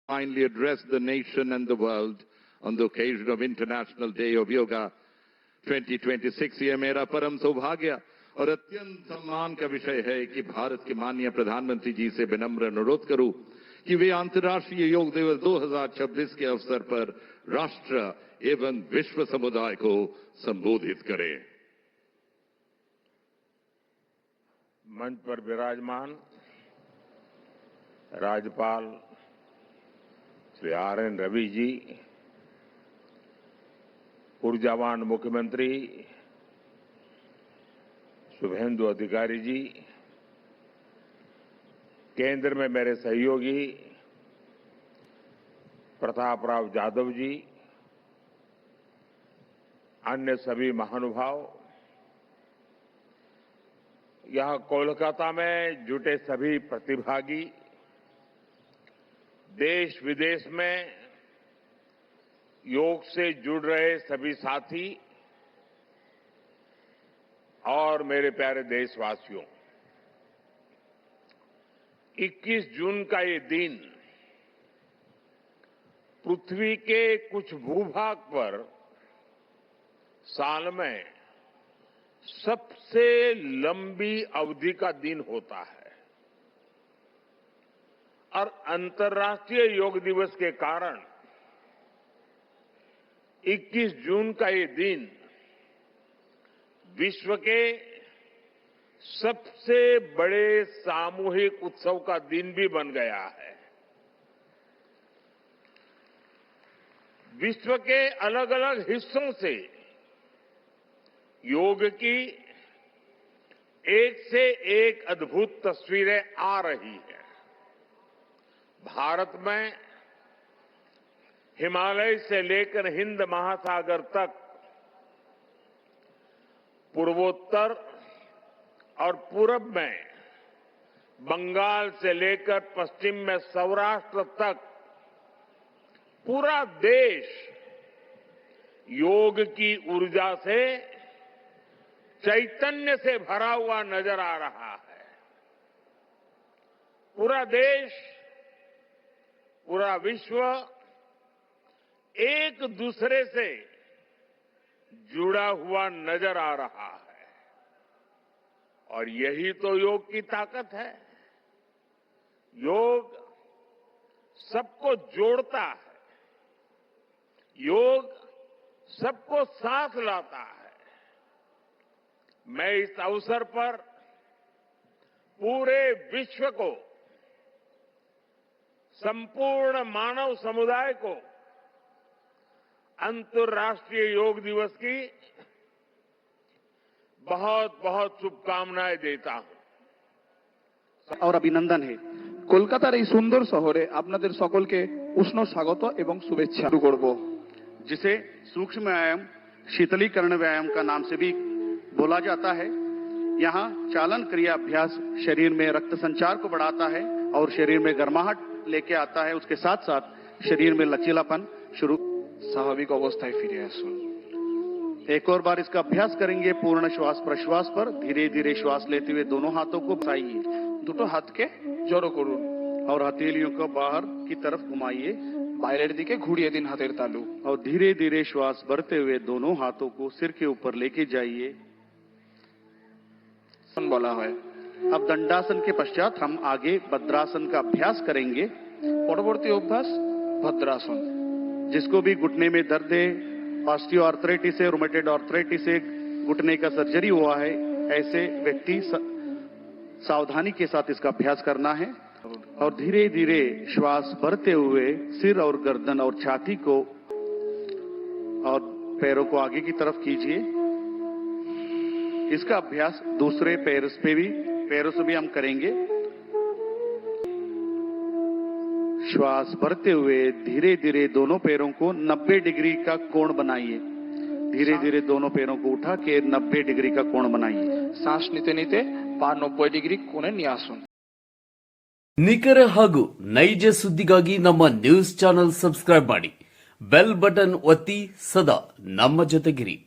finally address the nation and the world on the occasion of International Day of Yoga 2026. ये मेरा परम सौभाग्य और अत्यंत सम्मान का विषय है कि भारत के माननीय प्रधानमंत्री जी से विनम्र अनुरोध करूं कि वे अंतर्राष्ट्रीय योग दिवस 2026 के अवसर पर राष्ट्र एवं विश्व समुदाय को संबोधित करें। मंच पर विराजमान राज्यपाल श्री RN रवि जी, ऊर्जावान मुख्यमंत्री शुभेंदु अधिकारी जी, केंद्र में मेरे सहयोगी प्रताप राव जाधव जी, अन्य सभी महानुभाव, यहां कोलकाता में जुटे सभी प्रतिभागी, देश विदेश में योग से जुड़ रहे सभी साथी और मेरे प्यारे देशवासियों, 21 जून का ये दिन पृथ्वी के कुछ भूभाग पर साल में सबसे लंबी अवधि का दिन होता है और अंतर्राष्ट्रीय योग दिवस के कारण 21 जून का ये दिन विश्व के सबसे बड़े सामूहिक उत्सव का दिन भी बन गया है। विश्व के अलग अलग हिस्सों से योग की एक से एक अद्भुत तस्वीरें आ रही हैं। भारत में हिमालय से लेकर हिंद महासागर तक, पूर्वोत्तर और पूरब में बंगाल से लेकर पश्चिम में सौराष्ट्र तक पूरा देश योग की ऊर्जा से, चैतन्य से भरा हुआ नजर आ रहा है। पूरा देश, पूरा विश्व एक दूसरे से जुड़ा हुआ नजर आ रहा है और यही तो योग की ताकत है। योग सबको जोड़ता है, योग सबको साथ लाता है। मैं इस अवसर पर पूरे विश्व को, संपूर्ण मानव समुदाय को अंतर्राष्ट्रीय योग दिवस की बहुत बहुत शुभकामनाएं देता हूं और अभिनंदन है। কলকাতার এই সুন্দর শহরে আপনাদের সকলকে উষ্ণ স্বাগত এবং শুভেচ্ছা। শুরু করব, जिसे सूक्ष्म व्यायाम शीतलीकरण व्यायाम का नाम से भी बोला जाता है। यहाँ चालन क्रिया अभ्यास शरीर में रक्त संचार को बढ़ाता है और शरीर में गर्माहट लेके आता है। उसके साथ साथ शरीर में लचीलापन शुरू স্বাভাবিক অবস্থায় ফিরে আসুন। एक और बार इसका अभ्यास करेंगे। पूर्ण श्वास प्रश्वास पर धीरे धीरे श्वास लेते हुए दोनों हाथों को फैलाइए, দুটো হাতকে জড়ো করুন और हथेलियों को बाहर की तरफ घुमाइए, বাইরের দিকে ঘুরিয়ে দিন হাতের তালু और धीरे धीरे श्वास भरते हुए दोनों हाथों को सिर के ऊपर लेके जाइए। বলা হয়। अब दंडासन के पश्चात हम आगे भद्रासन का अभ्यास करेंगे। পরবর্তী অভ্যাস ভদ্রাসন। जिसको भी घुटने में दर्द है, ऑस्टियो आर्थराइटिस है, रोमेटॉइड आर्थराइटिस है, घुटने का सर्जरी हुआ है, ऐसे व्यक्ति सावधानी के साथ इसका अभ्यास करना है और धीरे धीरे श्वास भरते हुए सिर और गर्दन और छाती को और पैरों को आगे की तरफ कीजिए। इसका अभ्यास दूसरे पैरों से भी हम करेंगे। श्वास भरते हुए धीरे धीरे दोनों पैरों को 90 डिग्री का कोण बनाइए। धीरे धीरे दोनों पैरों को उठा के 90 डिग्री का कोण बनाइए। শ্বাস নিতে নিতে পা 90 ডিগ্রি কোণে নিয়ে আসুন। ನಿಖರ ಹಾಗೂ ನೈಜ ಸುದ್ದಿಗಾಗಿ ನಮ್ಮ ನ್ಯೂಸ್ ಚಾನೆಲ್ ಸಬ್ಸ್ಕ್ರೈಬ್ ಮಾಡಿ, ಬೆಲ್ ಬಟನ್ ಒತ್ತಿ ಸದಾ ನಮ್ಮ ಜೊತೆಗಿರಿ.